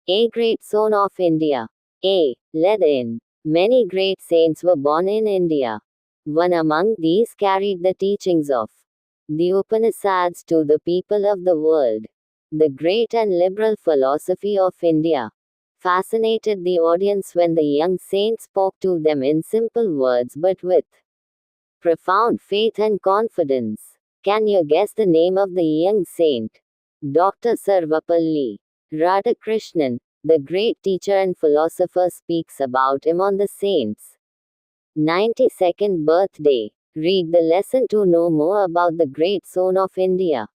A great zone of India. A. Led in. Many great saints were born in India. One among these carried the teachings of the Upanishads to the people of the world. The great and liberal philosophy of India fascinated the audience when the young saint spoke to them in simple words but with profound faith and confidence. Can you guess the name of the young saint? Dr. Sarvapalli Radhakrishnan, the great teacher and philosopher, speaks about him on the saint's 92nd birthday. Read the lesson to know more about the great zone of India.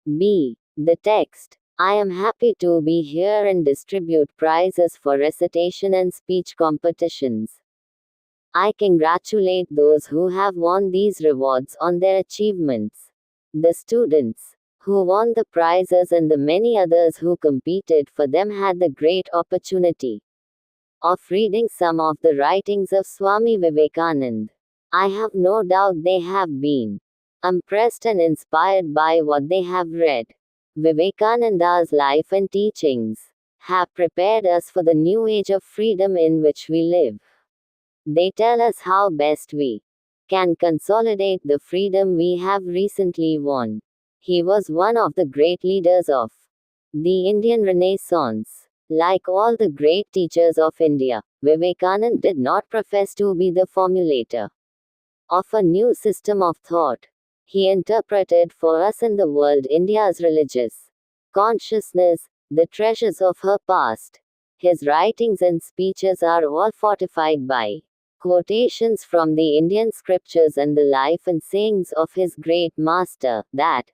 B. The text. I am happy to be here and distribute prizes for recitation and speech competitions. I congratulate those who have won these rewards on their achievements. The students who won the prizes and the many others who competed for them had the great opportunity of reading some of the writings of Swami Vivekananda. I have no doubt they have been impressed and inspired by what they have read. Vivekananda's life and teachings have prepared us for the new age of freedom in which we live. They tell us how best we can consolidate the freedom we have recently won. He was one of the great leaders of the Indian Renaissance. Like all the great teachers of India, Vivekananda did not profess to be the formulator of a new system of thought. He interpreted for us and the world India's religious consciousness, the treasures of her past. His writings and speeches are all fortified by quotations from the Indian scriptures and the life and sayings of his great master, that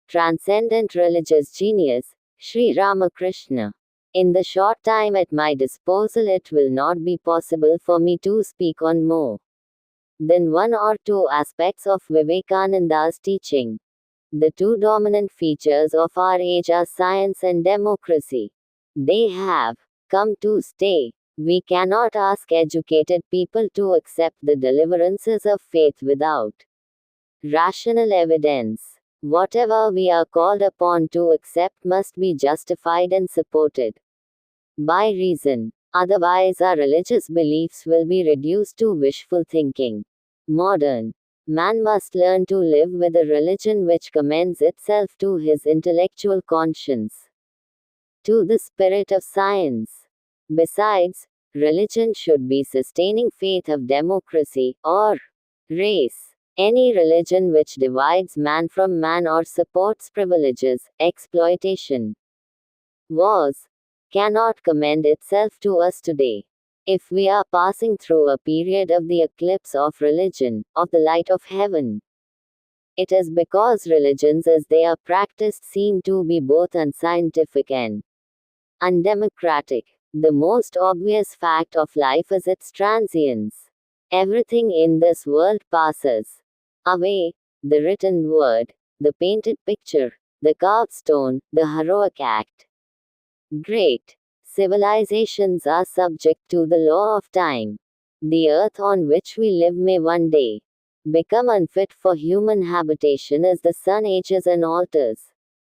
transcendent religious genius, Sri Ramakrishna. In the short time at my disposal, it will not be possible for me to speak on more than one or two aspects of Vivekananda's teaching. The two dominant features of our age are science and democracy. They have come to stay. We cannot ask educated people to accept the deliverances of faith without rational evidence. Whatever we are called upon to accept must be justified and supported by reason. Otherwise, our religious beliefs will be reduced to wishful thinking. Modern man must learn to live with a religion which commends itself to his intellectual conscience, to the spirit of science. Besides, religion should be sustaining faith of democracy, or race. Any religion which divides man from man or supports privileges, exploitation, wars, cannot commend itself to us today. If we are passing through a period of the eclipse of religion, of the light of heaven, it is because religions as they are practiced seem to be both unscientific and undemocratic. The most obvious fact of life is its transience. Everything in this world passes away: the written word, the painted picture, the carved stone, the heroic act. Great civilizations are subject to the law of time. The earth on which we live may one day become unfit for human habitation as the sun ages and alters.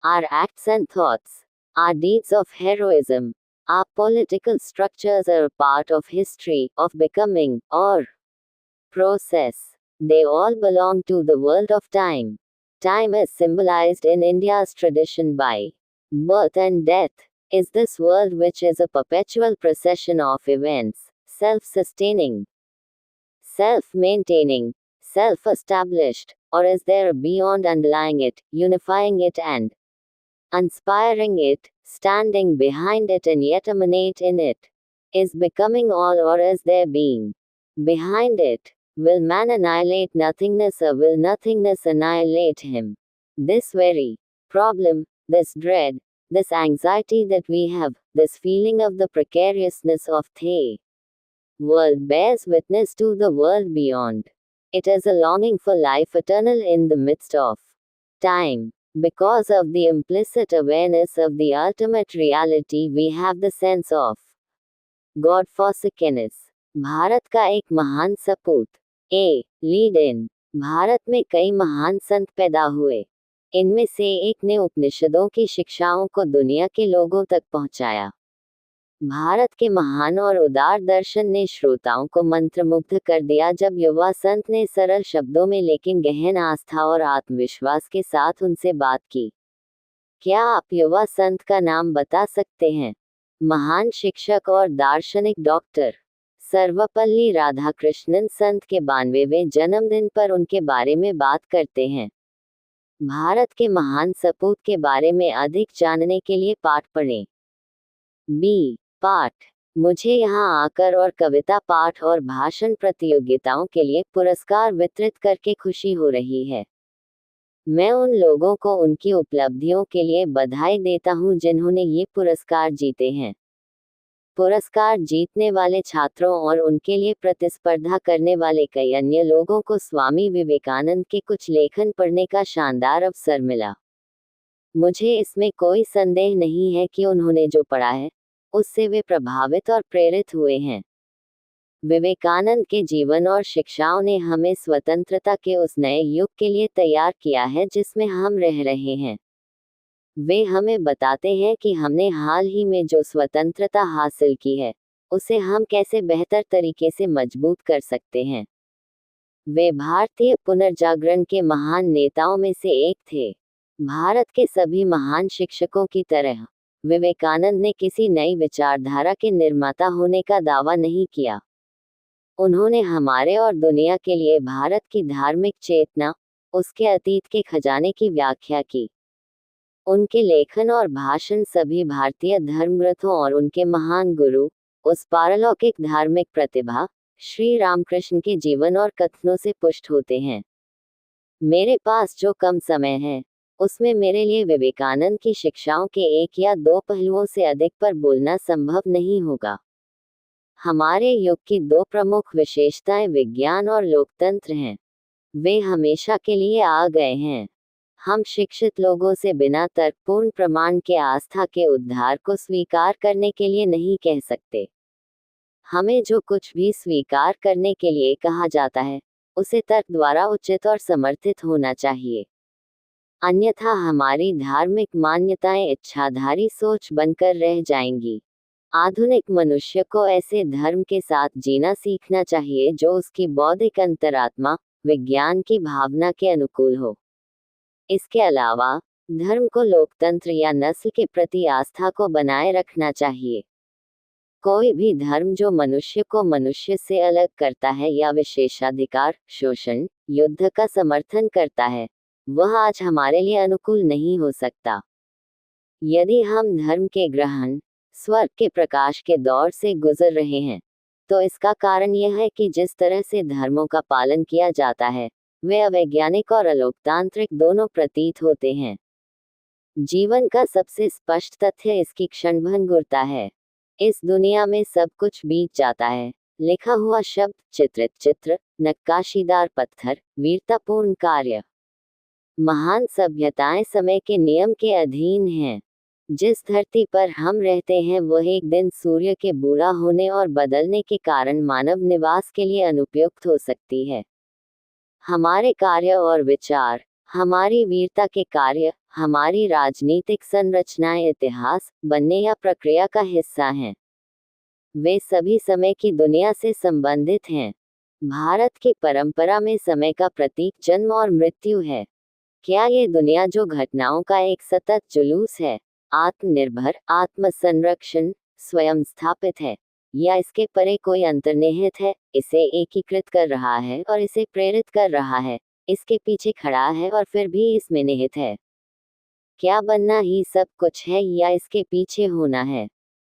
Our acts and thoughts, our deeds of heroism, our political structures are a part of history, of becoming, or process. They all belong to the world of time. Time is symbolized in India's tradition by birth and death. Is this world, which is a perpetual procession of events, self-sustaining, self-maintaining, self-established, or is there a beyond underlying it, unifying it and inspiring it, standing behind it and yet emanate in it? Is becoming all, or is there being behind it? Will man annihilate nothingness, or will nothingness annihilate him? This very problem, this dread, this anxiety that we have, this feeling of the precariousness of the world bears witness to the world beyond. It is a longing for life eternal in the midst of time. Because of the implicit awareness of the ultimate reality, we have the sense of God-forsakenness. Bharat का एक महान सपूत. ए. Lead in. Bharat में कई महान संत पैदा हुए. इनमें से एक ने उपनिषदों की शिक्षाओं को दुनिया के लोगों तक पहुंचाया. भारत के महान और उदार दर्शन ने श्रोताओं को मंत्रमुग्ध कर दिया जब युवा संत ने सरल शब्दों में लेकिन गहन आस्था और आत्मविश्वास के साथ उनसे बात की। क्या आप युवा संत का नाम बता सकते हैं? महान शिक्षक और दार्शनिक डॉक्टर सर्वपल्ली राधाकृष्णन संत के 92वें जन्मदिन पर उनके बारे में बात करते हैं। भारत के महान सपूत के बारे में अधिक जानने के लिए पाठ पढ़ें। बी पाठ। मुझे यहाँ आकर और कविता पाठ और भाषण प्रतियोगिताओं के लिए पुरस्कार वितरित करके खुशी हो रही है। मैं उन लोगों को उनकी उपलब्धियों के लिए बधाई देता हूँ जिन्होंने ये पुरस्कार जीते हैं। पुरस्कार जीतने वाले छात्रों और उनके लिए प्रतिस्पर्धा करने वाले कई अन्य लोगों को स्वामी विवेकानंद के कुछ लेखन पढ़ने का शानदार अवसर मिला। मुझे इसमें कोई संदेह नहीं है कि उन्होंने जो पढ़ा है उससे वे प्रभावित और प्रेरित हुए हैं। विवेकानंद के जीवन और शिक्षाओं ने हमें स्वतंत्रता के उस नए युग के लिए तैयार किया है जिसमें हम रह रहे हैं। वे हमें बताते हैं कि हमने हाल ही में जो स्वतंत्रता हासिल की है उसे हम कैसे बेहतर तरीके से मजबूत कर सकते हैं। वे भारतीय पुनर्जागरण के महान नेताओं में से एक थे। भारत के सभी महान शिक्षकों की तरह विवेकानंद ने किसी नई विचारधारा के निर्माता होने का दावा नहीं किया। उन्होंने हमारे और दुनिया के लिए भारत की धार्मिक चेतना, उसके अतीत के खजाने की व्याख्या की। उनके लेखन और भाषण सभी भारतीय धर्मग्रंथों और उनके महान गुरु, उस पारलौकिक धार्मिक प्रतिभा, श्री रामकृष्ण के जीवन और कथनों से पुष्ट होते हैं। मेरे पास जो कम समय है उसमें मेरे लिए विवेकानंद की शिक्षाओं के एक या दो पहलुओं से अधिक पर बोलना संभव नहीं होगा। हमारे युग की दो प्रमुख विशेषताएं विज्ञान और लोकतंत्र हैं। वे हमेशा के लिए आ गए हैं। हम शिक्षित लोगों से बिना तर्कपूर्ण प्रमाण के आस्था के उद्धार को स्वीकार करने के लिए नहीं कह सकते। हमें जो कुछ भी स्वीकार करने के लिए कहा जाता है उसे तर्क द्वारा उचित और समर्थित होना चाहिए, अन्यथा हमारी धार्मिक मान्यताएं इच्छाधारी सोच बनकर रह जाएंगी। आधुनिक मनुष्य को ऐसे धर्म के साथ जीना सीखना चाहिए जो उसकी बौद्धिक अंतरात्मा, विज्ञान की भावना के अनुकूल हो। इसके अलावा धर्म को लोकतंत्र या नस्ल के प्रति आस्था को बनाए रखना चाहिए। कोई भी धर्म जो मनुष्य को मनुष्य से अलग करता है या विशेषाधिकार, शोषण, युद्ध का समर्थन करता है, वह आज हमारे लिए अनुकूल नहीं हो सकता। यदि हम धर्म के ग्रहण, स्वर्ग के प्रकाश के दौर से गुजर रहे हैं, तो इसका कारण यह है कि जिस तरह से धर्मों का पालन किया जाता है वे अवैज्ञानिक और अलोकतांत्रिक दोनों प्रतीत होते हैं। जीवन का सबसे स्पष्ट तथ्य इसकी क्षणभंगुरता है। इस दुनिया में सब कुछ बीत जाता है, लिखा हुआ शब्द, चित्रित चित्र, नक्काशीदार पत्थर, वीरतापूर्ण कार्य। महान सभ्यताएं समय के नियम के अधीन हैं। जिस धरती पर हम रहते हैं वह एक दिन सूर्य के बूढ़ा होने और बदलने के कारण मानव निवास के लिए अनुपयुक्त हो सकती है। हमारे कार्य और विचार, हमारी वीरता के कार्य, हमारी राजनीतिक संरचनाएं इतिहास बनने या प्रक्रिया का हिस्सा हैं। वे सभी समय की दुनिया से संबंधित हैं। भारत की परंपरा में समय का प्रतीक जन्म और मृत्यु है। क्या ये दुनिया जो घटनाओं का एक सतत जुलूस है, आत्मनिर्भर, आत्मसंरक्षण, स्वयं स्थापित है, या इसके परे कोई अंतर्निहित है, इसे एकीकृत कर रहा है और इसे प्रेरित कर रहा है, इसके पीछे खड़ा है और फिर भी इसमें निहित है? क्या बनना ही सब कुछ है या इसके पीछे होना है?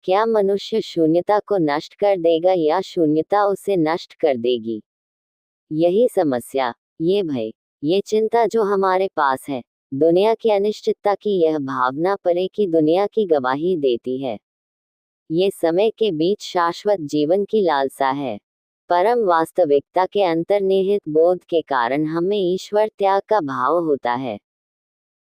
क्या मनुष्य शून्यता को नष्ट कर देगा या शून्यता उसे नष्ट कर देगी? यही समस्या, ये भय, ये चिंता जो हमारे पास है, दुनिया की अनिश्चितता की यह भावना परे की दुनिया की गवाही देती है। ये समय के बीच शाश्वत जीवन की लालसा है। परम वास्तविकता के अंतर्निहित बोध के कारण हमें ईश्वर त्याग का भाव होता है।